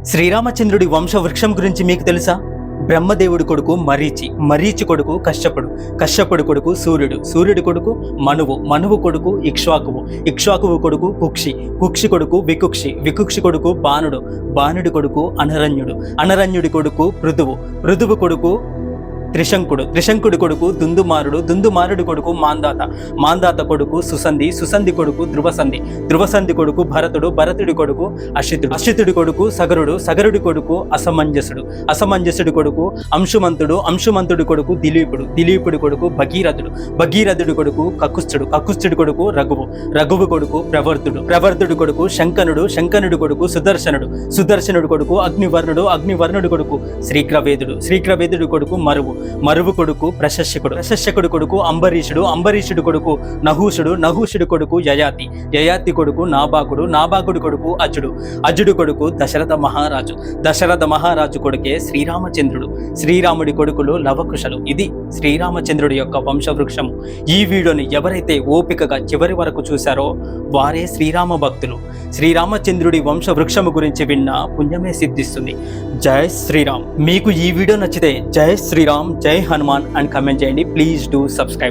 శ్రీరామచంద్రుడి వంశవృక్షం గురించి మీకు తెలుసా? బ్రహ్మదేవుడి కొడుకు మరీచి, మరీచి కొడుకు కశ్యపుడు, కశ్యపుడు కొడుకు సూర్యుడు, సూర్యుడి కొడుకు మనువు, మనువు కొడుకు ఇక్ష్వాకువు, ఇక్ష్వాకువు కొడుకు కుక్షి, కుక్షి కొడుకు వికుక్షి, వికుక్షి కొడుకు బాణుడు, బాణుడి కొడుకు అనరణ్యుడు, అనరణ్యుడి కొడుకు పృథువు, పృథువు కొడుకు త్రిశంకుడు, త్రిశంకుడి కొడుకు దుందుమారుడు, దుందుమారుడి కొడుకు మాందాత, మాందాత కొడుకు సుసంధి, సుసంధి కొడుకు ధ్రువసంధి, ధ్రువసంధి కొడుకు భరతుడు, భరతుడి కొడుకు అశ్వితుడు, అశ్వితుడి కొడుకు సగరుడు, సగరుడి కొడుకు అసమంజసుడు, అసమంజసుడి కొడుకు అంశుమంతుడు, అంశుమంతుడి కొడుకు దిలీపుడు, దిలీపుడి కొడుకు భగీరథుడు, భగీరథుడి కొడుకు కకుస్థుడు, కకుస్థుడి కొడుకు రఘువు, రఘువు కొడుకు ప్రవర్తుడు, ప్రవర్తుడి కొడుకు శంకనుడు, శంకనుడి కొడుకు సుదర్శనుడు, సుదర్శనుడి కొడుకు అగ్నివర్ణుడు, అగ్నివర్ణుడి కొడుకు శ్రీక్రవేదుడు, శ్రీక్రవేదుడి కొడుకు మరువు, మరువు కొడుకు ప్రశస్యకుడు, ప్రశస్యకుడి కొడుకు అంబరీషుడు, అంబరీషుడి కొడుకు నహూషుడు, నహూషుడి కొడుకు యయాతి, యయాతి కొడుకు నాబాకుడు, నాబాకుడి కొడుకు అజుడు, అజుడు కొడుకు దశరథ మహారాజు, దశరథ మహారాజు కొడుకే శ్రీరామచంద్రుడు, శ్రీరాముడి కొడుకులు లవకుశలు. ఇది శ్రీరామచంద్రుడి యొక్క వంశవృక్షము. ఈ వీడియోని ఎవరైతే ఓపికగా చివరి వరకు చూశారో వారే శ్రీరామ భక్తులు. శ్రీరామచంద్రుడి వంశవృక్షము గురించి విన్న పుణ్యమే సిద్ధిస్తుంది. జై శ్రీరామ్. మీకు ఈ వీడియో నచ్చితే జై శ్రీరామ్, జై హనుమాన్ అని కమెంట్ చేయండి. Please do subscribe.